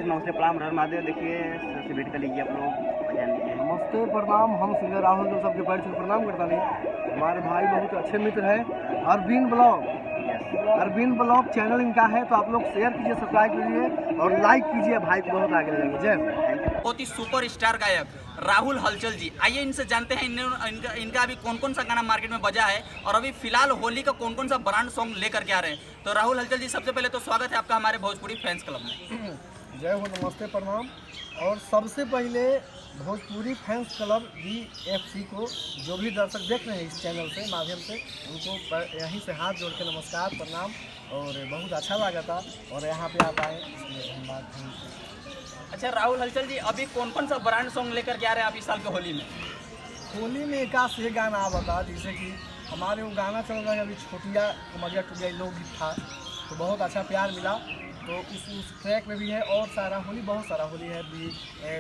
नमस्ते प्रणाम हर महादेव। देखिए सबसे भेंट कर लीजिए आप लोग बजान लीजिए। नमस्ते प्रणाम। हम सिंगर राहुल जो सबके पैर छू प्रणाम करता नहीं। हमारे भाई बहुत अच्छे मित्र हैं अरविंद ब्लॉग चैनल इनका है, तो आप लोग शेयर कीजिए, सब्सक्राइब कीजिए और लाइक कीजिए। भाई को बहुत आगे ले जाएंगे। जय। बहुत ही सुपर स्टार गायक राहुल हलचल जी, आइए इनसे जानते हैं इनका अभी कौन कौन सा गाना मार्केट में बजा है और अभी फिलहाल होली का कौन कौन सा ब्रांड सॉन्ग लेकर के आ रहे हैं। तो राहुल हलचल जी, सबसे पहले तो स्वागत है आपका हमारे भोजपुरी फैंस क्लब में। जय हो, नमस्ते प्रणाम। और सबसे पहले भोजपुरी फैंस क्लब VFC को जो भी दर्शक देख रहे हैं इस चैनल से माध्यम से, उनको यहीं से हाथ जोड़ के नमस्कार प्रणाम। और बहुत अच्छा लगा था और यहाँ पे आप आए इसलिए धन्यवाद। अच्छा राहुल हलचल जी, अभी कौन कौन सा ब्रांड सॉन्ग लेकर के आ रहे हैं आप इस साल के होली में? होली में एक आध से गाना आ बता, जैसे कि हमारे वो गाना चल रहा है अभी छोटिया कमरिया टूटिया लोकगीत था, तो बहुत अच्छा प्यार मिला। तो उस ट्रैक में भी है और सारा होली, बहुत सारा होली है भी।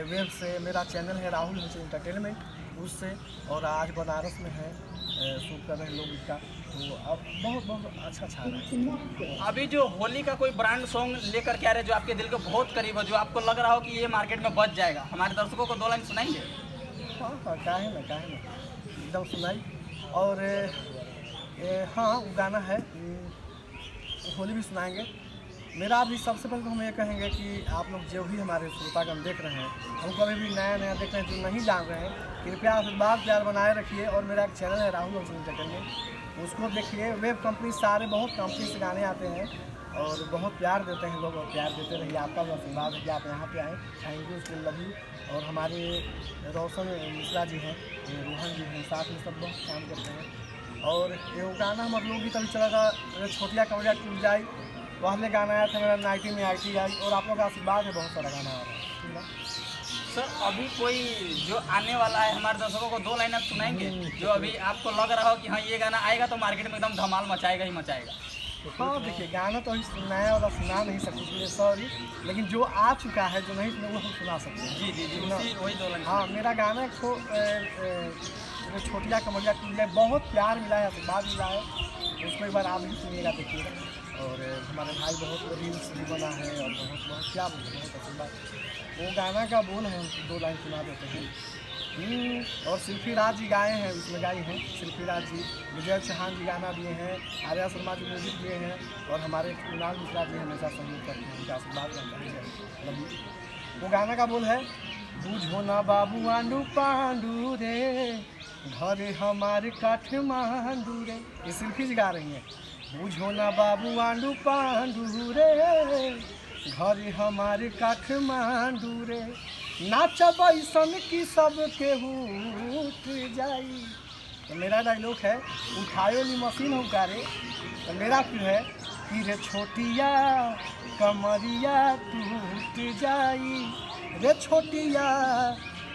वेब से मेरा चैनल है राहुल हलचल एंटरटेनमेंट, उससे। और आज बनारस में है शूट कर रहे हैं लोकगीत का, तो अब बहुत अच्छा रहा है। अभी जो होली का कोई ब्रांड सॉन्ग लेकर के आ रहे हैं जो आपके दिल के बहुत करीब है, जो आपको लग रहा हो कि ये मार्केट में बच जाएगा, हमारे दर्शकों को 2 लाइन सुनाएंगे? हाँ काहे ना एकदम सुनाई। और हाँ वो गाना है, होली भी सुनाएंगे। मेरा अभी सबसे पहले तो हम ये कहेंगे कि आप लोग जो भी हमारे श्रोतागण देख रहे हैं, हम कभी भी नया देख रहे हैं, जो नहीं जान रहे हैं, कृपया आशीर्वाद प्यार बनाए रखिए। और मेरा एक चैनल है राहुल हलचल एंटरटेनमेंट, उसको देखिए। वेब कंपनी सारे बहुत कंपनी से गाने आते हैं और बहुत प्यार देते हैं लोग, और प्यार देते रहिए। आपका भी आशीर्वाद है कि आप यहाँ पे आएँ। थैंक यू, उसके लव यू। और हमारे रोशन मिश्रा जी हैं, रोहन जी हैं, साथ में सब बहुत काम करते हैं। और ये गाना हम लोग भी तभी चला था, छोटिया कमरिया टूट जाए, पहले गाना आया था मेरा 90 में IT आई। और आप लोग का आशीर्वाद है, बहुत सारा गाना आ रहा है, ठीक है। सर अभी कोई जो आने वाला है हमारे दर्शकों को 2 लाइन आप सुनाएंगे जो अभी आपको लग रहा हो कि हाँ ये गाना आएगा तो मार्केट में एकदम धमाल मचाएगा ही मचाएगा? हाँ देखिए, गाना तो अभी नया वाला सुना नहीं सकते इसलिए सॉरी, लेकिन जो आ चुका है जो नहीं सुना वो हम सुना सकते हैं। जी वही 2 लाइन। हाँ, मेरा गाना को छोटिया कमरिया टूट, बहुत प्यार मिला है, आशीर्वाद मिला है, उसको एक बार आप भी सुनिएगा, देखिएगा। और हमारे भाई बहुत रील्स भी बना है और बहुत क्या बोलते हैं, बहुत आशीर्वाद। वो गाना का बोल है, उनको 2 लाइन सुना देते हैं। और शिल्पी राज जी गाए हैं, उसमें गाई हैं शिल्पी राज जी, विजय चौहान जी गाना दिए हैं, आर्या शर्मा जी म्यूजिक दिए हैं, और हमारे कुणाल मिश्रा जी हमेशा सहयोग करते हैं, उनका आशीर्वाद रहता है। वो गाना का बोल है, बुझो ना बाबू आंडू पांडू रे, घर हमारे काठमांडू रे। ये शिल्पी जी गा रही हैं। बुझो ना बाबू आंडू पांडू रे, घर हमारे काठमांडू रे, नाचब ऐसन की सब केहू उठ जाई। तो मेरा डायलॉग है, उठायो ली मशीन हो कारे। तो मेरा फिर है कि रे छोटिया कमरिया टूट जाई, रे छोटिया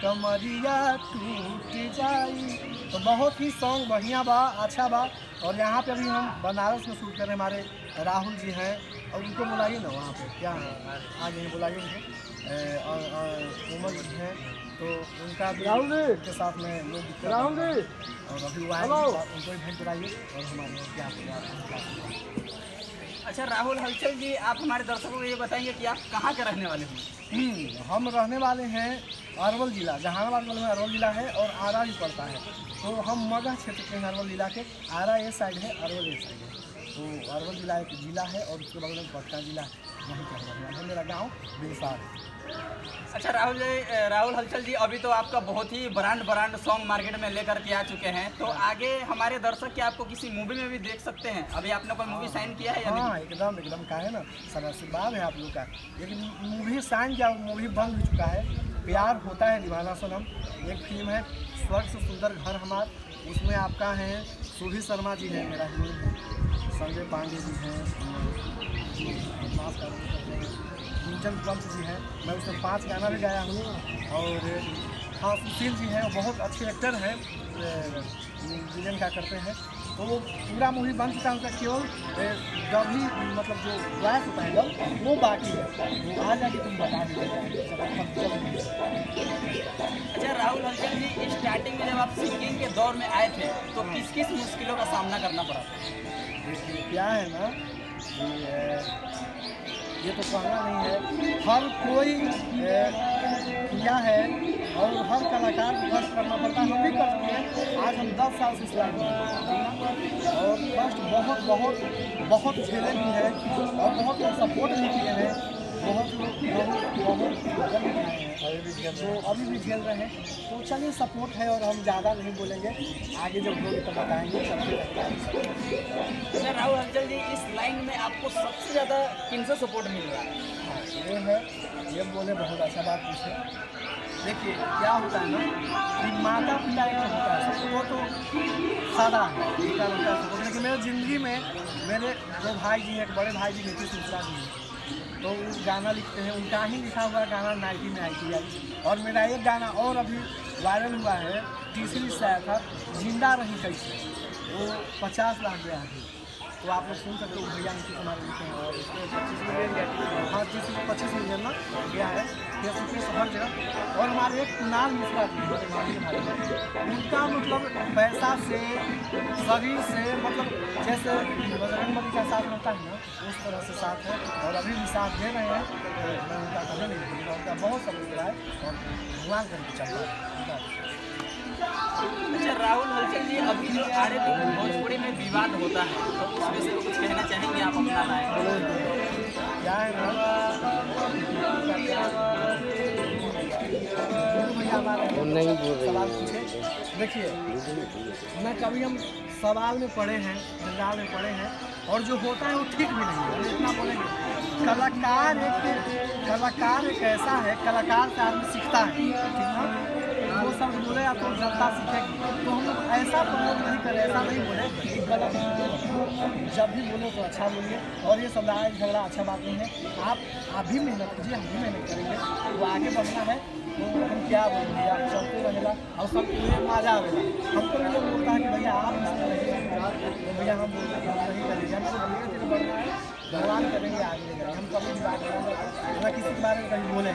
कमरिया टूट जाई। तो बहुत ही सॉन्ग बढ़िया बा, अच्छा बा। और यहाँ पे अभी हम बनारस में शूट कर रहे हैं, हमारे राहुल जी हैं, और उनको बुलाइए ना, वहाँ पे क्या है आज यहीं बुलाइए उनको। उमर जी हैं, तो उनका भी के साथ में लोग राहुल जी, और अभी वो आएंगे, उनको भी भेंट कराइए। और हमारे क्या अच्छा राहुल हलचल जी, आप हमारे दर्शकों को ये बताएंगे कि आप कहाँ के रहने वाले हैं? हम रहने वाले हैं अरवल जिला, जहानाबाद में अरवल जिला है, और आरा भी पड़ता है। तो हम मगह क्षेत्र के हैं अरवल जिला के। आरा ये साइड है, अरवल ये साइड है। तो अरवल जिला एक जिला है और उसके बगल में पटना जिला है, वहीं का है मेरा गाँव बिलसार है। अच्छा राहुल हलचल जी, अभी तो आपका बहुत ही ब्रांड सॉन्ग मार्केट में लेकर के आ चुके हैं, तो आगे हमारे दर्शक क्या आपको किसी मूवी में भी देख सकते हैं? अभी आपने कोई मूवी साइन किया है या नहीं? हाँ एकदम का है ना, सब आशीर्वाद है आप लोग का। लेकिन मूवी साइन क्या, मूवी बन भी चुका है, प्यार होता है दीवाना सनम, एक फिल्म है, स्वर्ग से सुंदर घर हमार, उसमें आपका है सुभी शर्मा जी है, मेरा हीरो है, संजय पांडे जी हैं, गुंजन पंत जी हैं, मैं उसमें 5 गाना भी गाया हूँ। और हाँ सुशील जी हैं, वो बहुत अच्छे एक्टर हैं, विलेन का करते हैं। तो वो पूरा मूवी बन चुका है उनका, केवल जब ही मतलब जो वॉइस होता है जब वो बाकी है, वो आ जाके तुम बता दीजिएगा। अच्छा राहुल हलचल जी, स्टार्टिंग में जब आप सिंगिंग के दौर में आए थे तो किस किस मुश्किलों का सामना करना पड़ा? देखिए क्या है ना, ये तो कहना नहीं है। हर कोई किया है और हर कलाकार को कष्ट करना पड़ता है, हम भी करते हैं। आज हम 10 साल से इस लाइन में हैं और कष्ट बहुत बहुत बहुत झेले भी हैं और बहुत लोग सपोर्ट भी किए हैं, बहुत लोग बहुत तो अभी भी झेल रहे हैं। तो चलिए सपोर्ट है और हम ज़्यादा नहीं बोलेंगे, आगे जब होगी तो बताएंगे। अच्छा राहुल हलचल जी, इस लाइन में आपको सबसे ज़्यादा किन से सपोर्ट मिल रहा है? ये है, ये बोले बहुत अच्छा बात पूछे। देखिए क्या होता है ना कि माता पिता एक होता है, वो तो सादा है, उनका होता है सपोर्ट। लेकिन मेरी ज़िंदगी में मेरे 2 भाई जी हैं, एक बड़े भाई जी नीतीश मिश्रा जी हैं, तो वो गाना लिखते हैं, उनका ही लिखा हुआ गाना 90 में आई थी। और मेरा एक गाना और अभी वायरल हुआ है, तीसरी से आया था, जिंदा रही कैसे, वो 50 लाख गया है। तो आप लोग सुन सकते हो, भैया नीतीश कुमार लिखे हैं और इसमें 25 मिलियन गया। हाँ 25 मिलियन ना गया है फेसबुक पे हर जगह। और हमारे एक कुणाल मिश्रा जी उनका मतलब पैसा से, शरीर से, मतलब जैसे बजरंग बली का साथ रहता है ना, उस तरह से साथ है और अभी भी साथ दे रहे हैं। तो मैं उनका कभी नहीं भूलूंगा, उनका बहुत सब मिला है और भगवान करके चल रहा है। अच्छा राहुल हलचल जी, अभी जो आड़े भोजपुरी में विवाद होता है, तो उस विषय में कुछ कहना चाहेंगे आप अपना राय? क्या है ना, नहीं सवाल पूछे। देखिए मैं कभी हम सवाल में पढ़े हैं, जंजाल में पढ़े हैं, और जो होता है वो ठीक भी नहीं है। इतना बोलेंगे कलाकार एक ऐसा है, कलाकार से आदमी सीखता है, ठीक है। वो सब बोले तो जनता सीखेगी। तो हम लोग ऐसा प्रमोट नहीं करें, ऐसा नहीं बोले कि गलत। जब भी बोले तो अच्छा बोलिए, और ये सब लड़ाई झगड़ा अच्छा बात नहीं है। आप भी मेहनत कीजिए, हम भी मेहनत करेंगे, तो आगे बढ़ना है। तो हम क्या बोलेंगे, आप चलते रहेगा और सब तुम्हें मजा आएगा। हमको भी लोग बोलता है कि भैया आप इसमें रहिए, तो भैया हम बोलते हैं हम नहीं करेंगे, हमको धीरे धीरे बढ़ना है, भगवान करेंगे, आगे ले जाएंगे। हम कभी भी बात करेंगे ना किसी के बारे में कहीं बोले।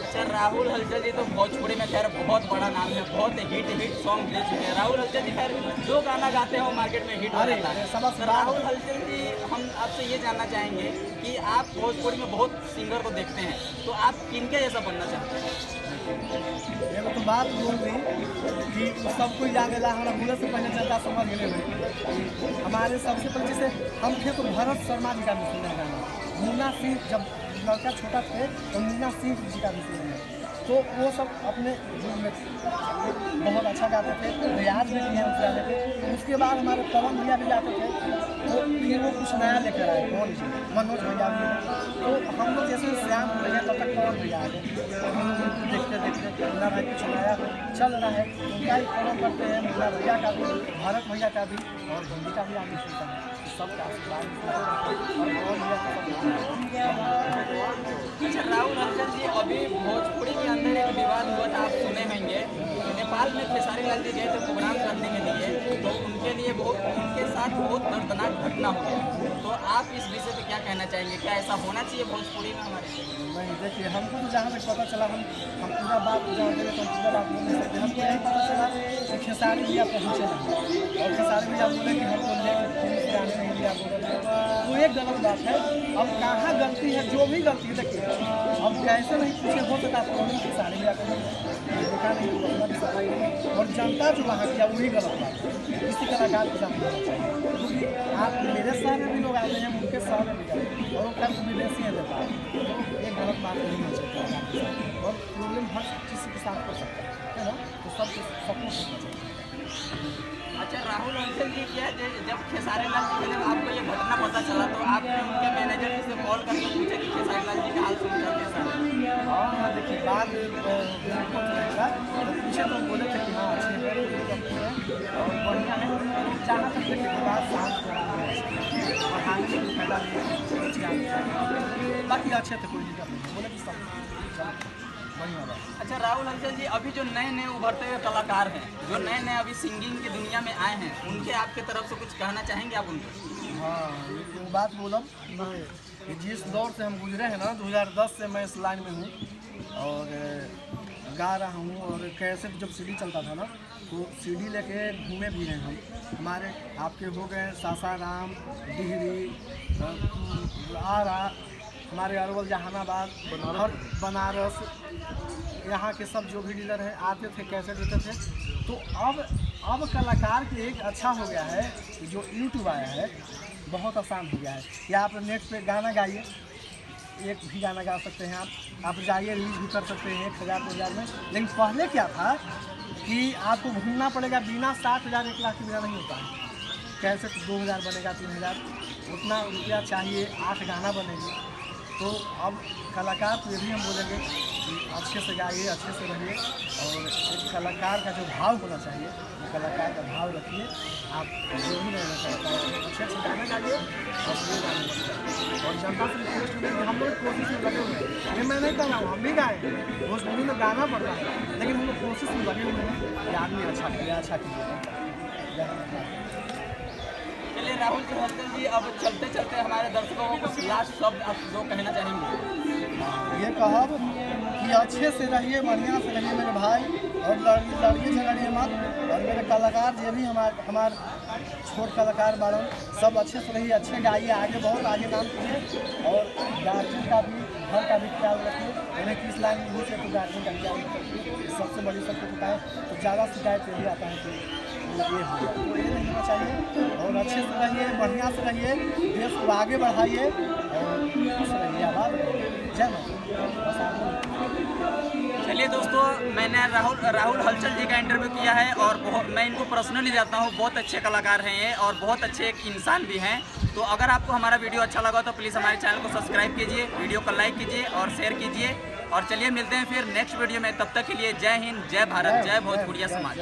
अच्छा राहुल हलचल जी तो भोजपुरी में खैर बहुत बड़ा नाम है, बहुत हिट सॉन्ग दे चुके हैं। राहुल हलचल जी खैर जो गाना गाते हैं वो मार्केट में हिट हो जाता है। तो राहुल हलचल जी, हम आपसे ये जानना चाहेंगे कि आप भोजपुरी में बहुत सिंगर को देखते हैं, तो आप किनके जैसा बनना चाहते हैं? ये तो बात बोल रही कि सब कोई जाने ला, हमारा बोले से पहले जनता समझ गए भाई। हमारे सबसे पहले जैसे हम थे तो भरत शर्मा जी का भी सुना गाना, मुन्ना सिंह, जब लड़का छोटा थे तो मुन्ना सिंह जी का भी सुना है। तो वो सब अपने जीवन में बहुत अच्छा गाते थे, रियाज भी किए उस गाने पे। तो उसके बाद हमारे पवन भैया भी गाते थे, तो फिर वो कुछ नया लेकर आए, कौन जी, मनोज भैया भी। तो हम लोग जैसे श्याम भैया तब तक पवन भैया आ गए, तो हम लोग उनको देखते देखते मुन्ना भाई कुछ नया चल रहा है, उनका ही फॉलो करते हैं, मुन्ना भैया का भी, भारत भैया का भी, और हिंदी का भी आदमी सुनता है। सबका आशीर्वाद और पवन भैया का। अच्छा राहुल हलचल जी, अभी भोजपुरी के अंदर एक विवाद हुआ था, आप सुने होंगे। नेपाल में खेसारी लाल जी गए थे प्रोग्राम करने के लिए, तो उनके लिए उनके साथ बहुत दर्दनाक घटना हो गया। तो आप इस विषय पे क्या कहना चाहेंगे, क्या ऐसा होना चाहिए भोजपुरी में हमारे? नहीं देखिए, हमको तो जहाँ तक पता चला, हम पूरा बात जानते हैं, तो हम पूरा बात बोल नहीं सकते। हमको यही पता चला कि खेसारी भैया पहुँचे नहीं, और खेसारी भैया बोले कि हमको लेकर जाने नहीं दिया, तो ये गलत बात है। अब कहाँ गलती है, जो भी गलती है देखिए, अब कैसे नहीं पूछे हो सकता प्रॉब्लम खेसारी भैया को देखा नहीं, सफाई नहीं, और जनता जो वहाँ किया वही गलत बात है। किसी कलाकार के साथ होना चाहिए, क्योंकि आप मेरे शहर में भी लोग आते हैं, उनके शहर में भी जाते, और वो खर्च विदेशी है देता है, तो ये गलत बात नहीं हो सकती। और प्रॉब्लम हर किसी के साथ हो सकता है ना, तो सब सपोर्ट होना चाहिए। अच्छा राहुल हलचल जी, क्या जब खेसारी लाल जी के आपको ये घटना पता चला, तो आपने उनके मैनेजर से कॉल करके पूछा कि खेसारी लाल जी का हाल सुनकर कैसा है? हाँ देखिए, बाद तो पूछे तो बोले थे कि हाँ अच्छे हैं और बढ़िया है, जाना तक देखिए बात शांत और हानि से फायदा नहीं, बाकी अच्छे थे, कोई दिक्कत नहीं, बोले कि सब बढ़िया बात। अच्छा राहुल हलचल जी, अभी जो नए उभरते हुए कलाकार हैं, जो नए अभी सिंगिंग की दुनिया में आए हैं, उनके आपके तरफ से कुछ कहना चाहेंगे आप उनको? हाँ ये बात बोला कि जिस दौर से हम गुजरे हैं ना, 2010 से मैं इस लाइन में हूँ, और गा रहा हूँ। और कैसे जब सीडी चलता था ना तो सीडी लेके घूमे भी हैं हम। हमारे आपके हो गए सासाराम, डिहरी, आरा, हमारे अरवल, जहानाबाद और बनारस, यहाँ के सब जो भी डीलर हैं आते थे, कैसे देते थे। तो अब कलाकार की एक अच्छा हो गया है कि जो यूट्यूब आया है बहुत आसान हो गया है कि आप नेट पे गाना गाइए, एक भी गाना गा सकते हैं आप जाइए रिलीज भी कर सकते हैं 1000 2000 में। लेकिन पहले क्या था कि आपको घूमना पड़ेगा, बिना 60,000 1 लाख के बिना नहीं होता है। कैसे तो 2000 बनेगा, 3000, उतना रुपया चाहिए, 8 गाना बनेगी। तो अब कलाकार को ये भी हम बोलेंगे कि अच्छे से गाइए, अच्छे से रहिए, और एक कलाकार का जो भाव होना चाहिए वो कलाकार का भाव रखिए। आप जो भी रहना चाहता है अच्छे से गाना गाइए और ये गाने। और जनता से रिक्वेस्ट है कि हम लोग कोशिश में लगे हुए हैं, ये मैं नहीं कर रहा हूँ, हम भी गाए, भोजपुरी में गाना पड़ रहा है, लेकिन हम लोग कोशिश में लगे हुए हैं कि आदमी अच्छा कीजिए। चलिए राहुल हलचल जी, अब चलते चलते हमारे दर्शकों को कुछ लास्ट शब्द आप जो कहना चाहेंगे। ये कहब कि अच्छे से रहिए, बढ़िया से रहिए मेरे भाई, और लड़िए झगड़िए मत। और मेरे कलाकार जो भी हमार छोट कलाकार बारन, सब अच्छे से रहिए, अच्छे गाइए, आगे बहुत आगे नाम कीजिए। और गार्जियन का भी, घर का भी ख्याल रखिए। उन्हें किस लाइन में घुसे तो गार्जियन का ख्याल रखिए, सबसे बड़ी सबको बताएं। तो ज़्यादा शिकायत यही आता है कि ये हो गया, तो ये नहीं होना चाहिए। और अच्छे से रहिए, बढ़िया से रहिए, देश को आगे बढ़ाइए और खुश रहिए, आबाद रहिए। जय माता। चलिए दोस्तों, मैंने राहुल हलचल जी का इंटरव्यू किया है और मैं इनको पर्सनली जानता हूँ। बहुत अच्छे कलाकार हैं ये और बहुत अच्छे एक इंसान भी हैं। तो अगर आपको हमारा वीडियो अच्छा लगा तो प्लीज़ हमारे चैनल को सब्सक्राइब कीजिए, वीडियो को लाइक कीजिए और शेयर कीजिए। और चलिए मिलते हैं फिर नेक्स्ट वीडियो में, तब तक के लिए जय हिंद, जय भारत, जय भोजपुरिया समाज।